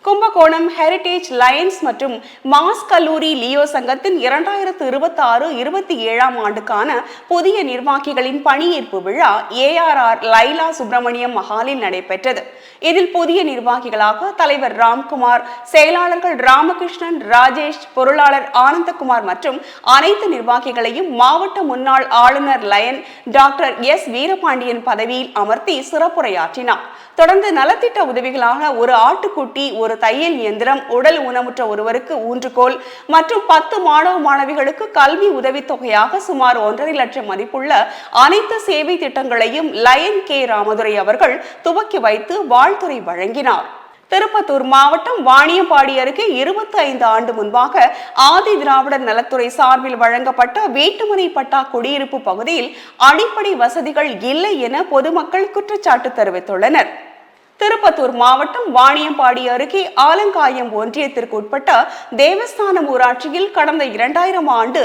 கும்பகோணம் ஹெரிடேஜ் லயன்ஸ் மற்றும் மாஸ் கல்லூரி லியோ சங்கத்தின் 2026-27ஆம் ஆண்டுக்கான புதிய நிர்வாகிகளின் பணியேற்பு விழா ARR லைலா சுப்பிரமணியம் மஹாலில் நடைபெற்றது. இதில் புதிய நிர்வாகிகளாக தலைவர் ராம்குமார், செயலாளர்கள் ராமகிருஷ்ணன், ராஜேஷ், பொருளாளர் ஆனந்தகுமார் மற்றும் அனைத்து நிர்வாகிகளையும் மாவட்ட முன்னாள் ஆளுநர் லயன் டாக்டர் S வீரபாண்டியன் பதவியில் அமர்த்தி சிறப்புரையாற்றினார். தொடர்ந்து நலத்திட்ட உதவிகளாக ஒரு ஆட்டுக்குட்டி, ஒரு தையல் இயந்திரம், உடல் ஊனமுற்ற ஒருவருக்கு ஊன்றுகோல் மற்றும் 10 மாணவ மாணவிகளுக்கு கல்வி உதவித்தொகையாக சுமார் 1.5 லட்சம் மதிப்புள்ள அனைத்து சேவை திட்டங்களையும் லயன் K ராமதுரை அவர்கள் துவக்கி வைத்து வாழ்த்துரை வழங்கினார். திருப்பத்தூர் மாவட்டம் வாணியம்பாடி அருகே 25 ஆண்டு முன்பாக ஆதி திராவிடர் நலத்துறை சார்பில் வழங்கப்பட்ட வீட்டுமனை பட்டா குடியிருப்பு பகுதியில் அடிப்படை வசதிகள் இல்லை என பொதுமக்கள் குற்றச்சாட்டு தெரிவித்துள்ளனர். திருப்பத்தூர் மாவட்டம் வாணியம்பாடி அருகே ஆலங்காயம் ஒன்றியத்திற்கு உட்பட்ட தேவஸ்தானம் ஊராட்சியில் கடந்த 2000ஆம் ஆண்டு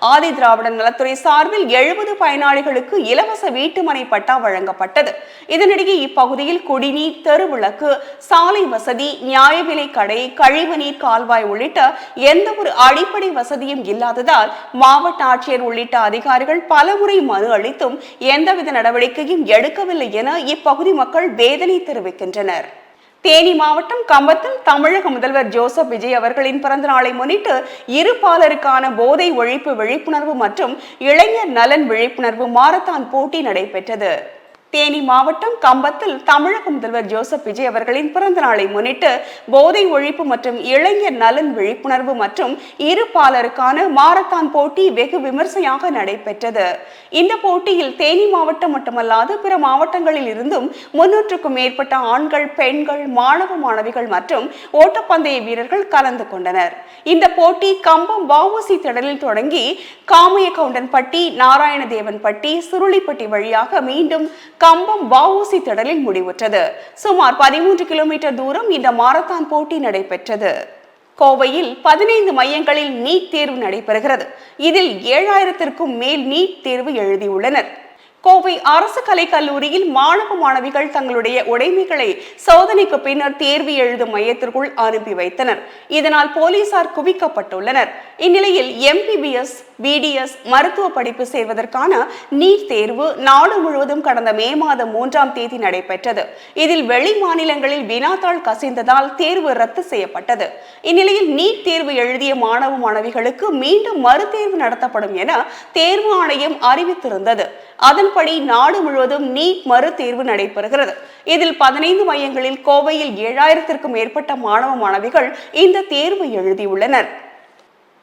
ஆதி திராவிடர் நலத்துறை சார்பில் 70 பயனாளிகளுக்கு இலவச வீட்டுமனை பட்டா வழங்கப்பட்டது. இதனிடையே இப்பகுதியில் குடிநீர், தெருவிளக்கு, சாலை வசதி, நியாய விலை கடை, கழிவுநீர் கால்வாய் உள்ளிட்ட எந்த ஒரு அடிப்படை வசதியும் இல்லாததால் மாவட்ட ஆட்சியர் உள்ளிட்ட அதிகாரிகள் பலமுறை மனு அளித்தும் எந்தவித நடவடிக்கையும் எடுக்கவில்லை என இப்பகுதி மக்கள் வேதனை தெரிவிக்கின்றனர். தேனி மாவட்டம் கம்பத்தில் தமிழக முதல்வர் ஜோசப் விஜய் அவர்களின் பிறந்த நாளை முன்னிட்டு இருபாலருக்கான போதை ஒழிப்பு விழிப்புணர்வு மற்றும் இளைஞர் நலன் விழிப்புணர்வு மாரத்தான் போட்டி நடைபெற்றது. தேனி மாவட்டம் கம்பத்தில் தமிழக முதல்வர் ஜோசப் விஜய் அவர்களின் பிறந்த நாளை முன்னிட்டு போதை ஒழிப்பு மற்றும் இளைஞர் நலன் விழிப்புணர்வு மற்றும் இருபாலருக்கான மாரத்தான் போட்டி வெகு விமர்சையாக நடைபெற்றது. இந்த போட்டியில் தேனி மாவட்டம் மட்டுமல்லாது பிற மாவட்டங்களில் இருந்தும் 300க்கும் மேற்பட்ட ஆண்கள், பெண்கள், மாணவ மாணவிகள் மற்றும் ஓட்டப்பந்தய வீரர்கள் கலந்து கொண்டனர். இந்த போட்டி கம்பம் வஉசி திடலில் தொடங்கி காமையகவுண்டன்பட்டி, நாராயணதேவன்பட்டி, சுருளிப்பட்டி வழியாக மீண்டும் கம்பம் வஉசி திடலில் முடிவுற்றது. சுமார் 13 கிலோமீட்டர் தூரம் இந்த மாரத்தான் போட்டி நடைபெற்றது. கோவையில் 15 மையங்களில் நீட் தேர்வு நடைபெறுகிறது. இதில் 7000க்கும் மேல் நீட் தேர்வு எழுதியுள்ளனர். கோவை அரசு கலைக்கல்லூரியில் மாணவ மாணவிகள் தங்களுடைய உடைமைகளை சோதனைக்கு பின்னர் தேர்வு எழுதும் மையத்திற்குள் அனுப்பி வைத்தனர். இதனால் போலீசார் குவிக்கப்பட்டுள்ளனர். இந்நிலையில் MBBS, BDS மருத்துவ படிப்பு சேர்வதற்கான நீட் தேர்வு நாடு முழுவதும் கடந்த மே மாதம் 3ஆம் தேதி நடைபெற்றது. இதில் வெளி மாநிலங்களில் வினாத்தாள் கசிந்ததால் தேர்வு ரத்து செய்யப்பட்டது. இந்நிலையில் நீட் தேர்வு எழுதிய மாணவ மாணவிகளுக்கு மீண்டும் மறுதேர்வு நடத்தப்படும் என தேர்வு ஆணையம் அறிவித்திருந்தது. அதன்படி நாடு முழுவதும் நீட் மறு தேர்வு நடைபெறுகிறது. இதில் 15 மையங்களில் கோவையில் 7000க்கும் மேற்பட்ட மாணவ மாணவிகள் இந்த தேர்வு எழுதியுள்ளனர்.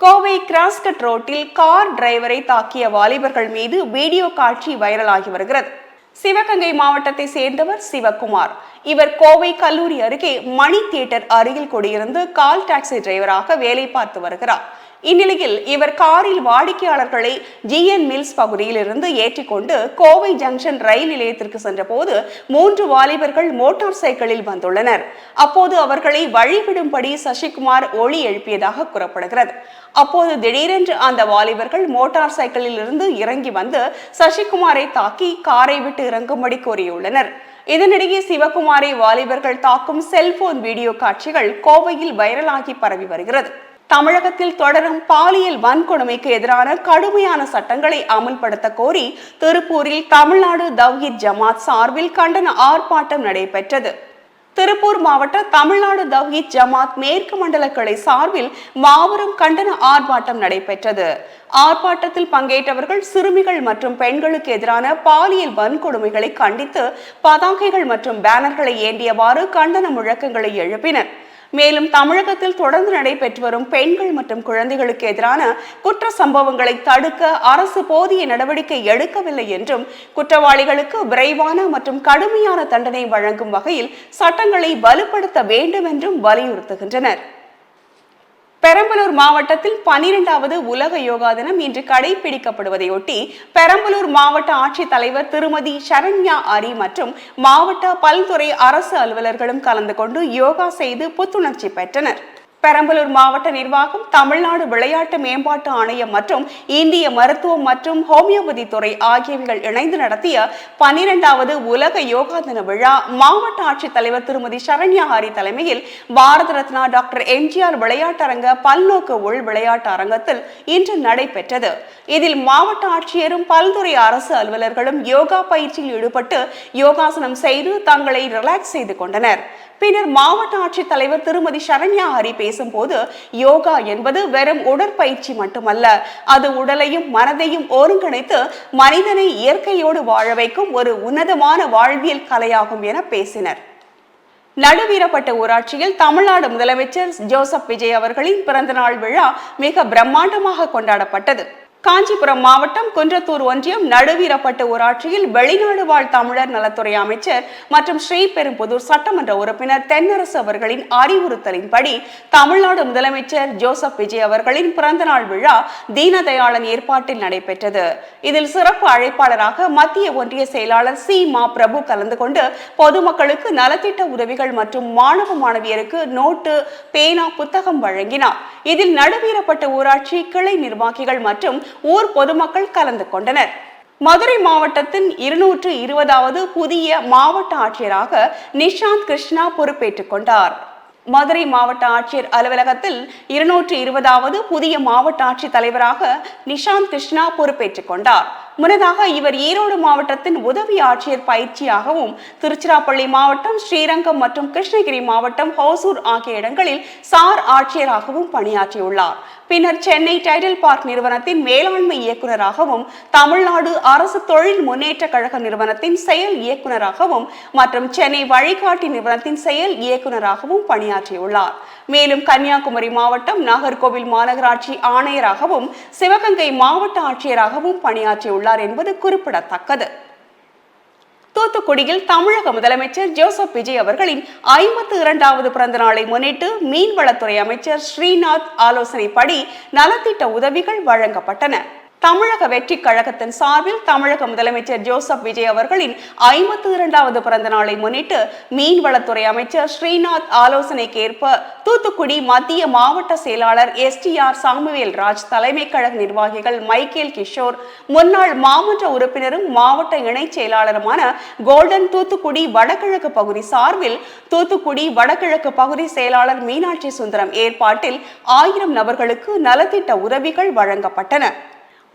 கோவை கிராஸ்கட் ரோட்டில் கார் டிரைவரை தாக்கிய வாலிபர்கள் மீது வீடியோ காட்சி வைரலாகி வருகிறது. சிவகங்கை மாவட்டத்தை சேர்ந்தவர் சிவகுமார். இவர் கோவை கல்லூரி அருகே மணி தியேட்டர் அருகில் குடியிருந்து கால் டாக்ஸி டிரைவராக வேலை பார்த்து வருகிறார். இந்நிலையில் இவர் காரில் வாடிக்கையாளர்களை GN மில்ஸ் பகுதியில் இருந்து ஏற்றிக்கொண்டு கோவை ஜங்ஷன் ரயில் நிலையத்திற்கு சென்றபோது 3 வாலிபர்கள் மோட்டார் சைக்கிளில் வந்துள்ளனர். அப்போது அவர்களை வழிவிடும்படி சசிகுமார் ஒலி எழுப்பியதாக கூறப்படுகிறது. அப்போது திடீரென்று அந்த வாலிபர்கள் மோட்டார் சைக்கிளில் இருந்து இறங்கி வந்து சசிகுமாரை தாக்கி காரை விட்டு இறங்கும்படி கோரியுள்ளனர். இதனிடையே சிவகுமாரை வாலிபர்கள் தாக்கும் செல்போன் வீடியோ காட்சிகள் கோவையில் வைரலாகி பரவி வருகிறது. தமிழகத்தில் தொடரும் பாலியல் வன்கொடுமைக்கு எதிரான கடுமையான சட்டங்களை அமல்படுத்த கோரி திருப்பூரில் தமிழ்நாடு தவ்ஹீத் ஜமாத் சார்பில் கண்டன ஆர்ப்பாட்டம் நடைபெற்றது. திருப்பூர் மாவட்ட தமிழ்நாடு தவ்ஹீத் ஜமாத் மேற்கு மண்டல கிளை சார்பில் மாபெரும் கண்டன ஆர்ப்பாட்டம் நடைபெற்றது. ஆர்ப்பாட்டத்தில் பங்கேற்றவர்கள் சிறுமிகள் மற்றும் பெண்களுக்கு எதிரான பாலியல் வன்கொடுமைகளை கண்டித்து பதாகைகள் மற்றும் பேனர்களை ஏந்தியவாறு கண்டன முழக்கங்களை எழுப்பினர். மேலும் தமிழகத்தில் தொடர்ந்து நடைபெற்று வரும் பெண்கள் மற்றும் குழந்தைகளுக்கு எதிரான குற்ற சம்பவங்களை தடுக்க அரசு போதிய நடவடிக்கை எடுக்கவில்லை என்றும் குற்றவாளிகளுக்கு விரைவான மற்றும் கடுமையான தண்டனை வழங்கும் வகையில் சட்டங்களை வலுப்படுத்த வேண்டும் என்றும் வலியுறுத்துகின்றனர். பெரம்பலூர் மாவட்டத்தில் 12வது உலக யோகா தினம் இன்று கடைபிடிக்கப்படுவதையொட்டி பெரம்பலூர் மாவட்ட ஆட்சித்தலைவர் திருமதி சரண்யா அரி மற்றும் மாவட்ட பல்துறை அரசு அலுவலர்களும் கலந்து கொண்டு யோகா செய்து புத்துணர்ச்சி பெற்றனர். பெரம்பலூர் மாவட்ட நிர்வாகம், தமிழ்நாடு விளையாட்டு மேம்பாட்டு ஆணையம் மற்றும் இந்திய மருத்துவம் மற்றும் ஹோமியோபதி துறை ஆகியவைகள் இணைந்து நடத்திய 12வது உலக யோகா தின விழா மாவட்ட ஆட்சித்தலைவர் திருமதி சரண்யா ஹரி தலைமையில் பாரத ரத்னா டாக்டர் MGR விளையாட்டரங்க பல்நோக்கு உள் விளையாட்டு அரங்கத்தில் இன்று நடைபெற்றது. இதில் மாவட்ட ஆட்சியரும் பல்துறை அரசு அலுவலர்களும் யோகா பயிற்சியில் ஈடுபட்டு யோகாசனம் செய்து தங்களை ரிலாக்ஸ் செய்து கொண்டனர். பின்னர் மாவட்ட ஆட்சித்தலைவர் திருமதி சரண்யா ஹரி பேசும்போது, யோகா என்பது வெறும் உடற்பயிற்சி மட்டுமல்ல, அது உடலையும் மனதையும் ஒருங்கிணைத்து மனிதனை இயற்கையோடு வாழ வைக்கும் ஒரு உன்னதமான வாழ்வியல் கலையாகும் என பேசினர். நடுவீரப்பட்டு ஊராட்சியில் தமிழ்நாடு முதலமைச்சர் ஜோசப் விஜய் அவர்களின் பிறந்தநாள் விழா மிக பிரம்மாண்டமாக கொண்டாடப்பட்டது. காஞ்சிபுரம் மாவட்டம் குன்றத்தூர் ஒன்றியம் நடுவீரப்பட்டு ஊராட்சியில் வெளிநாடு வாழ் தமிழர் நலத்துறை அமைச்சர் மற்றும் ஸ்ரீபெரும்புதூர் சட்டமன்ற உறுப்பினர் தென்னரசு அவர்களின் அறிவுறுத்தலின்படி தமிழ்நாடு முதலமைச்சர் ஜோசப் விஜய் அவர்களின் பிறந்தநாள் விழா தீனதயாளன் ஏற்பாட்டில் நடைபெற்றது. இதில் சிறப்பு அழைப்பாளராக மத்திய ஒன்றிய செயலாளர் மா பிரபு கலந்து கொண்டு பொதுமக்களுக்கு நலத்திட்ட உதவிகள் மற்றும் மாணவ மாணவியருக்கு நோட்டு, பேனா, புத்தகம் வழங்கினார். இதில் நடுவீரப்பட்டு ஊராட்சி கிளை நிர்வாகிகள் மற்றும் ஊர் பொதுமக்கள் கலந்து கொண்டனர். மதுரை மாவட்டத்தின் 220வது புதிய மாவட்ட ஆட்சியராக நிஷாந்த் கிருஷ்ணா பொறுப்பேற்றுக் கொண்டார். மதுரை மாவட்ட ஆட்சியர் அலுவலகத்தில் 220வது புதிய மாவட்ட ஆட்சித் தலைவராக நிஷாந்த் கிருஷ்ணா பொறுப்பேற்றுக் கொண்டார். முன்னதாக இவர் ஈரோடு மாவட்டத்தின் உதவி ஆட்சியர் பயிற்சியாகவும், திருச்சிராப்பள்ளி மாவட்டம் ஸ்ரீரங்கம் மற்றும் கிருஷ்ணகிரி மாவட்டம் ஹோசூர் ஆகிய இடங்களில் சார் ஆட்சியராகவும் பணியாற்றியுள்ளார். பின்னர் சென்னை டைடல் பார்க் நிறுவனத்தின் மேலாண்மை இயக்குநராகவும், தமிழ்நாடு அரசு தொழில் முன்னேற்ற கழக நிறுவனத்தின் செயல் இயக்குநராகவும் மற்றும் சென்னை வழிகாட்டி நிறுவனத்தின் செயல் இயக்குநராகவும் பணியாற்றியுள்ளார். மேலும் கன்னியாகுமரி மாவட்டம் நாகர்கோவில் மாநகராட்சி ஆணையராகவும், சிவகங்கை மாவட்ட ஆட்சியராகவும் பணியாற்றியுள்ளார் என்பது குறிப்பிடத்தக்கது. தூத்துக்குடியில் தமிழக முதலமைச்சர் ஜோசப் விஜய் அவர்களின் 52வது பிறந்த நாளை முன்னிட்டு மீன்வளத்துறை அமைச்சர் ஸ்ரீநாத் ஆலோசனைப்படி நலத்திட்ட உதவிகள் வழங்கப்பட்டன. தமிழக வெற்றி கழகத்தின் சார்பில் தமிழக முதலமைச்சர் ஜோசப் விஜய் அவர்களின் 52வது பிறந்த நாளை முன்னிட்டு மீன்வளத்துறை அமைச்சர் ஸ்ரீநாத் ஆலோசனைக்கேற்ப தூத்துக்குடி மத்திய மாவட்ட செயலாளர் STR சாமுவேல் ராஜ், தலைமை கழக நிர்வாகிகள் மைக்கேல் கிஷோர், முன்னாள் மாமன்ற உறுப்பினரும் மாவட்ட இணைச் செயலாளருமான கோல்டன், தூத்துக்குடி வடகிழக்கு பகுதி சார்பில் தூத்துக்குடி வடகிழக்கு பகுதி செயலாளர் மீனாட்சி சுந்தரம் ஏற்பாட்டில் 1000 நபர்களுக்கு நலத்திட்ட உதவிகள் வழங்கப்பட்டன.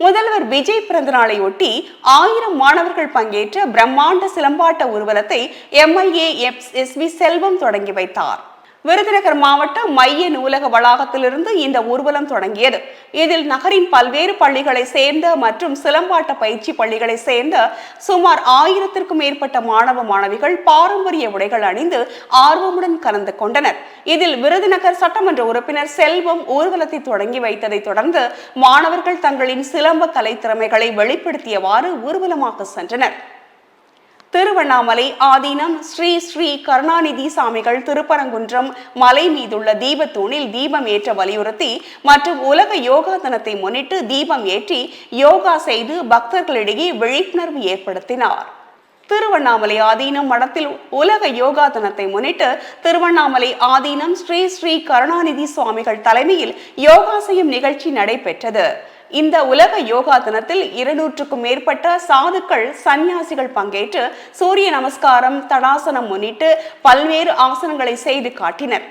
முதல்வர் விஜய் பிறந்த நாளையொட்டி 1000 மாணவர்கள் பங்கேற்ற பிரம்மாண்ட சிலம்பாட்ட ஊர்வலத்தை MLA SV செல்வம் தொடங்கி வைத்தார். விருதுநகர் மாவட்ட மைய நூலக வளாகத்திலிருந்து இந்த ஊர்வலம் தொடங்கியது. இதில் நகரின் பல்வேறு பள்ளிகளை சேர்ந்த மற்றும் சிலம்பாட்ட பயிற்சி பள்ளிகளை சேர்ந்த சுமார் 1000க்கும் மேற்பட்ட மாணவ மாணவிகள் பாரம்பரிய உடைகள் அணிந்து ஆர்வமுடன் கலந்து கொண்டனர். இதில் விருதுநகர் சட்டமன்ற உறுப்பினர் செல்வம் ஊர்வலத்தை தொடங்கி வைத்ததை தொடர்ந்து மாணவர்கள் தங்களின் சிலம்ப கலை திறமைகளை வெளிப்படுத்தியவாறு ஊர்வலமாக சென்றனர். திருவண்ணாமலை ஆதீனம் ஸ்ரீ ஸ்ரீ கருணாநிதி சாமிகள் திருப்பரங்குன்றம் மலை மீதுள்ள தீபத்தூணில் தீபம் ஏற்ற வலியுறுத்தி மற்றும் உலக யோகா தினத்தை முன்னிட்டு தீபம் ஏற்றி யோகா செய்து பக்தர்களிடையே விழிப்புணர்வு ஏற்படுத்தினார். திருவண்ணாமலை ஆதீனம் மடத்தில் உலக யோகா தினத்தை முன்னிட்டு திருவண்ணாமலை ஆதீனம் ஸ்ரீ ஸ்ரீ கருணாநிதி சுவாமிகள் தலைமையில் யோகா செய்யும் நிகழ்ச்சி நடைபெற்றது. இந்த உலக யோகா தினத்தில் 200க்கும் மேற்பட்ட சாதுக்கள் சன்னியாசிகள் பங்கேற்று சூரிய நமஸ்காரம், தடாசனம் முன்னிட்டு பல்வேறு ஆசனங்களை செய்து காட்டினர்.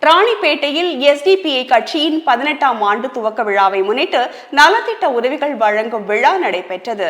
ராணிப்பேட்டையில் SDPI கட்சியின் 18ஆம் ஆண்டு துவக்க விழாவை முன்னிட்டு நலத்திட்ட உதவிகள் வழங்கும் விழா நடைபெற்றது.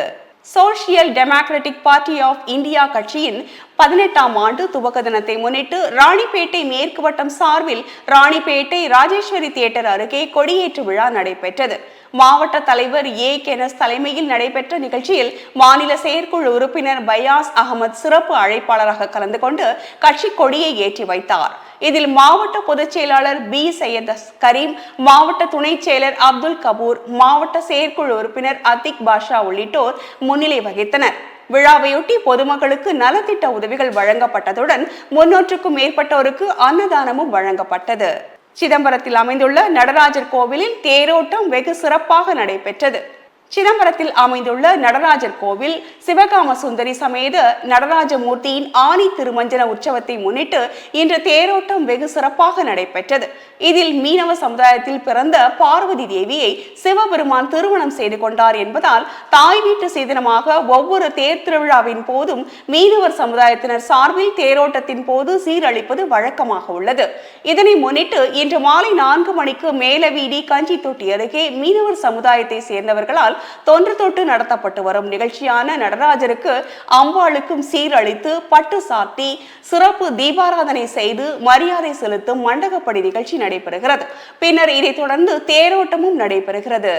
Social democratic party of India கட்சியின் 18ஆம் ஆண்டு துவக்க தினத்தை முன்னிட்டு ராணிப்பேட்டை மேற்கு வட்டம் சார்பில் ராணிப்பேட்டை ராஜேஸ்வரி தியேட்டர் அருகே கொடியேற்று விழா நடைபெற்றது. மாவட்ட தலைவர் கெனஸ் தலைமையில் நடைபெற்ற நிகழ்ச்சியில் மாநில செயற்குழு உறுப்பினர் பயாஸ் அகமது சிறப்பு அழைப்பாளராக கலந்து கொண்டு கட்சி கொடியை ஏற்றி வைத்தார். இதில் மாவட்ட பொதுச் செயலாளர் B சையத் கரீம், மாவட்ட துணை செயலர் அப்துல் கபூர், மாவட்ட செயற்குழு உறுப்பினர் அத்திக் பாஷா உள்ளிட்டோர் முன்னிலை வகித்தனர். விழாவையொட்டி பொதுமக்களுக்கு நலத்திட்ட உதவிகள் வழங்கப்பட்டதுடன் 300க்கும் மேற்பட்டோருக்கு அன்னதானமும் வழங்கப்பட்டது. சிதம்பரத்தில் அமைந்துள்ள நடராஜர் கோவிலில் தேரோட்டம் வெகு சிறப்பாக நடைபெற்றது. சிதம்பரத்தில் அமைந்துள்ள நடராஜர் கோவில் சிவகாம சுந்தரி சமேத நடராஜமூர்த்தியின் ஆணி திருமஞ்சன உற்சவத்தை முன்னிட்டு இன்று தேரோட்டம் வெகு சிறப்பாக நடைபெற்றது. இதில் மீனவ சமுதாயத்தில் பிறந்த பார்வதி தேவியை சிவபெருமான் திருமணம் செய்து கொண்டார் என்பதால் தாய் வீட்டு சீதனமாக ஒவ்வொரு தேர் திருவிழாவின் போதும் மீனவர் சமுதாயத்தினர் சார்பில் தேரோட்டத்தின் போது சீரழிப்பது வழக்கமாக உள்ளது. இதனை முன்னிட்டு இன்று மாலை 4 மணிக்கு மேலவீதி கஞ்சி தொட்டி அருகே மீனவர் சமுதாயத்தை சேர்ந்தவர்களால் தொன்று தொட்டு நடத்தப்பட்டு வரும் நிகழ்ச்சியான நடராஜருக்கு அம்பாளுக்கும் சீரழித்து பட்டு சாத்தி சிறப்பு தீபாராதனை செய்து மரியாதை செலுத்தும் மண்டகப்படி நிகழ்ச்சி நடைபெறுகிறது. பின்னர் இதைத் தொடர்ந்து தேரோட்டமும் நடைபெறுகிறது.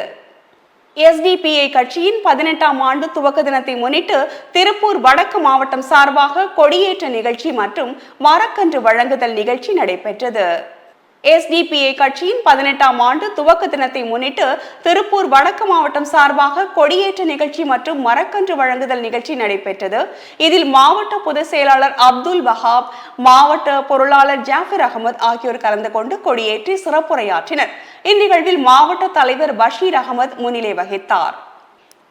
SDPI கட்சியின் 18ஆம் ஆண்டு துவக்க தினத்தை முன்னிட்டு திருப்பூர் வடக்கு மாவட்டம் சார்பாக கொடியேற்ற நிகழ்ச்சி மற்றும் மரக்கன்று வழங்குதல் நிகழ்ச்சி நடைபெற்றது. SDPI கட்சியின் 18ஆம் ஆண்டு துவக்க தினத்தை முன்னிட்டு திருப்பூர் வடக்கு மாவட்டம் சார்பாக கொடியேற்ற நிகழ்ச்சி மற்றும் மரக்கன்று வழங்குதல் நிகழ்ச்சி நடைபெற்றது. இதில் மாவட்ட பொதுச் செயலாளர் அப்துல் வஹாப், மாவட்ட பொருளாளர் ஜாஃபர் அகமது ஆகியோர் கலந்து கொண்டு கொடியேற்றி சிறப்புரையாற்றினர். இந்நிகழ்வில் மாவட்ட தலைவர் பஷீர் அகமது முன்னிலை வகித்தார்.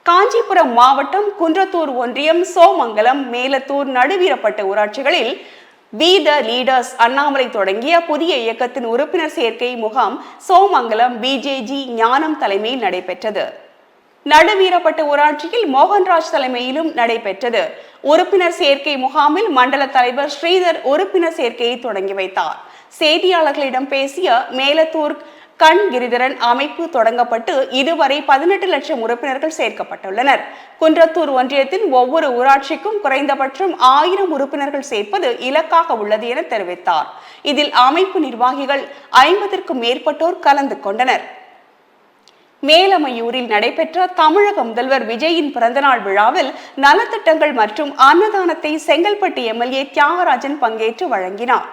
காஞ்சிபுரம் மாவட்டம் குன்றத்தூர் ஒன்றியம் சோமங்கலம், மேலத்தூர், நடுவீரப்பட்டு ஊராட்சிகளில் பி த லீடர்ஸ் அண்ணாமலை தொடங்கிய புதிய இயக்கத்தின் உறுப்பினர் சேர்க்கை முகாம் சோமங்கலம் BJG ஞானம் தலைமையில் நடைபெற்றது. நடுவீரப்பட்டு ஊராட்சியில் மோகன்ராஜ் தலைமையிலும் நடைபெற்றது. உறுப்பினர் சேர்க்கை முகாமில் மண்டல தலைவர் ஸ்ரீதர் உறுப்பினர் சேர்க்கையை தொடங்கி வைத்தார். செய்தியாளர்களிடம் பேசிய மேலத்தூர் கண் கிரிதரன் அமைப்பு தொடங்கப்பட்டு இதுவரை 18 லட்சம் உறுப்பினர்கள் சேர்க்கப்பட்டுள்ளனர். குன்றத்தூர் ஒன்றியத்தின் ஒவ்வொரு ஊராட்சிக்கும் குறைந்தபட்சம் 1000 உறுப்பினர்கள் சேர்ப்பது இலக்காக உள்ளது என தெரிவித்தார். இதில் அமைப்பு நிர்வாகிகள் 50க்கும் மேற்பட்டோர் கலந்து கொண்டனர். மேலமையூரில் நடைபெற்ற தமிழக முதல்வர் விஜயின் பிறந்தநாள் விழாவில் நலத்திட்டங்கள் மற்றும் அன்னதானத்தை செங்கல்பட்டு MLA தியாகராஜன் பங்கேற்று வழங்கினார்.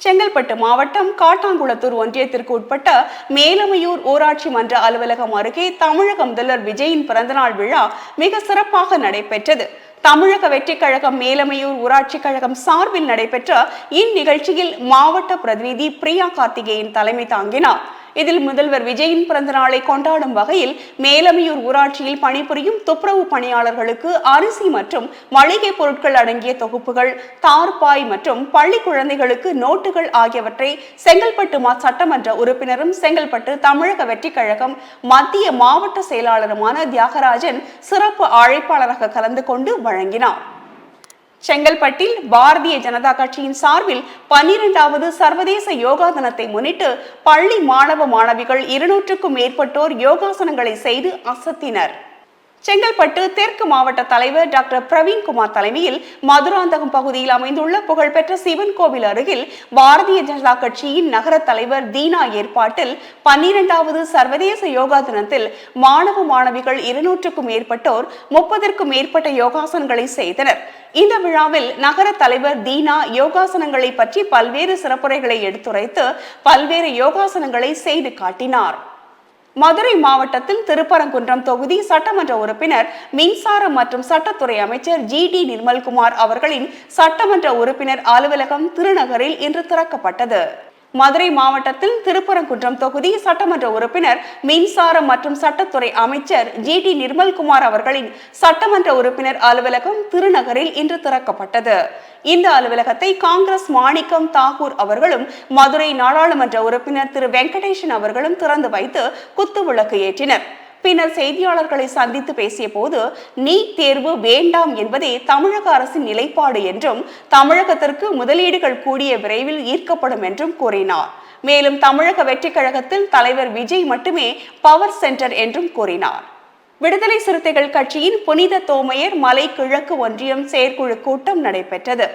செங்கல்பட்டு மாவட்டம் காட்டாங்குளத்தூர் ஒன்றியத்திற்கு உட்பட்ட மேலமையூர் ஊராட்சி மன்ற அலுவலகம் அருகே தமிழக முதல்வர் விஜயின் பிறந்தநாள் விழா மிக சிறப்பாக நடைபெற்றது. தமிழக வெற்றி கழகம் மேலமையூர் ஊராட்சி கழகம் சார்பில் நடைபெற்ற இந்நிகழ்ச்சியில் மாவட்ட பிரதிநிதி பிரியா கார்த்திகேயன் தலைமை தாங்கினார். இதில் முதல்வர் விஜயின் பிறந்த நாளை கொண்டாடும் வகையில் மேலமையூர் ஊராட்சியில் பணிபுரியும் துப்புரவு பணியாளர்களுக்கு அரிசி மற்றும் மளிகை பொருட்கள் அடங்கிய தொகுப்புகள், தார்பாய் மற்றும் பள்ளி குழந்தைகளுக்கு நோட்டுகள் ஆகியவற்றை செங்கல்பட்டு சட்டமன்ற உறுப்பினரும் செங்கல்பட்டு தமிழக வெற்றிக் கழகம் மத்திய மாவட்ட செயலாளருமான தியாகராஜன் சிறப்பு அழைப்பாளராக கலந்து கொண்டு வழங்கினார். செங்கல்பட்டில் பாரதிய ஜனதா கட்சியின் சார்பில் 12வது சர்வதேச யோகா தினத்தை முன்னிட்டு பள்ளி மாணவ மாணவிகள் 200க்கும் மேற்பட்டோர் யோகாசனங்களை செய்து அசத்தினர். செங்கல்பட்டு தெற்கு மாவட்ட தலைவர் டாக்டர் பிரவீன்குமார் தலைமையில் மதுராந்தகம் பகுதியில் அமைந்துள்ள புகழ்பெற்ற சிவன் கோவில் அருகில் பாரதிய ஜனதா கட்சியின் நகர தலைவர் தீனா ஏற்பாட்டில் 12வது சர்வதேச யோகா தினத்தில் மாணவ மாணவிகள் 200க்கும் மேற்பட்டோர் 30க்கும் மேற்பட்ட யோகாசனங்களை செய்தனர். இந்த விழாவில் நகர தலைவர் தீனா யோகாசனங்களை பற்றி பல்வேறு சிறப்புரைகளை எடுத்துரைத்து பல்வேறு யோகாசனங்களை செய்து காட்டினார். மதுரை மாவட்டத்தில் திருப்பரங்குன்றம் தொகுதி சட்டமன்ற உறுப்பினர், மின்சாரம் மற்றும் சட்டத்துறை அமைச்சர் ஜி.டி. நிர்மல்குமார் அவர்களின் சட்டமன்ற உறுப்பினர் அலுவலகம் திருநகரில் இன்று திறக்கப்பட்டது. மதுரை மாவட்டத்தில் திருப்பரங்குன்றம் தொகுதி சட்டமன்ற உறுப்பினர், மின்சாரம் மற்றும் சட்டத்துறை அமைச்சர் ஜி.டி. நிர்மல்குமார் அவர்களின் சட்டமன்ற உறுப்பினர் அலுவலகம் திருநகரில் இன்று திறக்கப்பட்டது. இந்த அலுவலகத்தை காங்கிரஸ் மாணிக்கம் தாகூர் அவர்களும் மதுரை நாடாளுமன்ற உறுப்பினர் திரு வெங்கடேசன் அவர்களும் திறந்து வைத்து குத்துவிளக்கு ஏற்றினர். பின்னர் செய்தியாளர்களை சந்தித்து பேசிய போது, நீட் தேர்வு வேண்டாம் என்பதே தமிழக அரசின் நிலைப்பாடு என்றும் தமிழகத்திற்கு முதலீடுகள் கூடிய விரைவில் ஈர்க்கப்படும் என்றும் கூறினார். மேலும் தமிழக வெற்றிக் கழகத்தில் தலைவர் விஜய் மட்டுமே பவர் சென்டர் என்றும் கூறினார். விடுதலை சிறுத்தைகள் கட்சியின் புனித தோமையர் மலை கிழக்கு ஒன்றியம் செயற்குழு கூட்டம் நடைபெற்றது.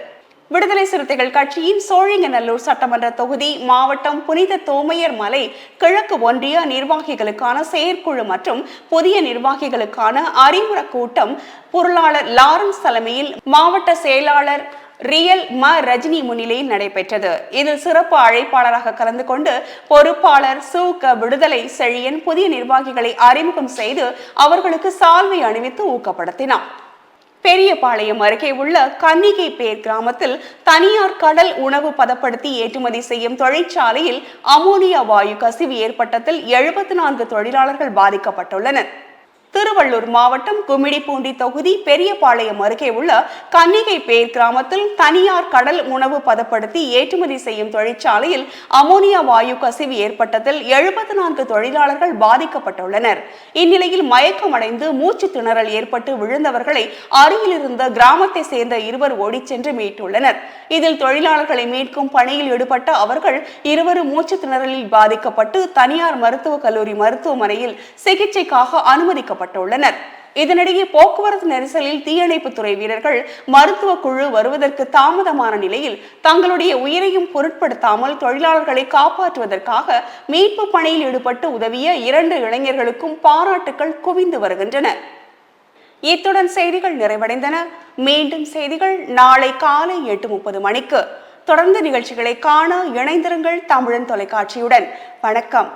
விடுதலை சிறுத்தைகள் கட்சியின் சோழிங்கநல்லூர் சட்டமன்ற தொகுதி மாவட்டம் புனித தோமையர் மலை கிழக்கு ஒன்றிய நிர்வாகிகளுக்கான செயற்குழு மற்றும் புதிய நிர்வாகிகளுக்கான அறிமுறை கூட்டம் பொருளாளர் லாரன்ஸ் தலைமையில் மாவட்ட செயலாளர் ரியல் ரஜினி முன்னிலையில் நடைபெற்றது. இதில் சிறப்பு அழைப்பாளராக கலந்து கொண்டு பொறுப்பாளர் விடுதலை செழியன் புதிய நிர்வாகிகளை அறிமுகம் செய்து அவர்களுக்கு சால்வை அணிவித்து ஊக்கப்படுத்தினார். பெரியபாளையம் அருகே உள்ள கன்னிகைப்பேர் கிராமத்தில் தனியார் கடல் உணவு பதப்படுத்தி ஏற்றுமதி செய்யும் தொழிற்சாலையில் அமோனியா வாயு கசிவு ஏற்பட்டதில் 74 தொழிலாளர்கள் பாதிக்கப்பட்டுள்ளனர். திருவள்ளூர் மாவட்டம் கும்மிடிப்பூண்டி தொகுதி பெரியபாளையம் அருகே உள்ள கன்னிகைப்பேர் கிராமத்தில் தனியார் கடல் உணவு பதப்படுத்தி ஏற்றுமதி செய்யும் தொழிற்சாலையில் அமோனியா வாயு கசிவு ஏற்பட்டதில் 74 தொழிலாளர்கள் பாதிக்கப்பட்டுள்ளனர். இந்நிலையில் மயக்கமடைந்து மூச்சு திணறல் ஏற்பட்டு விழுந்தவர்களை அருகில் இருந்த கிராமத்தை சேர்ந்த 2 ஓடிச் சென்று மீட்டுள்ளனர். இதில் தொழிலாளர்களை மீட்கும் பணியில் ஈடுபட்ட அவர்கள் 2 மூச்சு திணறலில் பாதிக்கப்பட்டு தனியார் மருத்துவக் கல்லூரி மருத்துவமனையில் சிகிச்சைக்காக அனுமதிக்கப்பட்டனர். இதனிடையே போக்குவரத்து நெரிசலில் தீயணைப்புத்துறை வீரர்கள் மருத்துவ குழு வருவதற்கு தாமதமான நிலையில் தங்களுடைய உயிரையும் பொருட்படுத்தாமல் தொழிலாளர்களை காப்பாற்றுவதற்காக மீட்பு பணியில் ஈடுபட்டு உதவிய 2 இளைஞர்களுக்கும் பாராட்டுக்கள் குவிந்து வருகின்றன. இத்துடன் செய்திகள் நிறைவடைந்தன. மீண்டும் செய்திகள் நாளை காலை 8:30 மணிக்கு. தொடர்ந்து நிகழ்ச்சிகளை காண இணைந்திருங்கள் தமிழன் தொலைக்காட்சியுடன். வணக்கம்.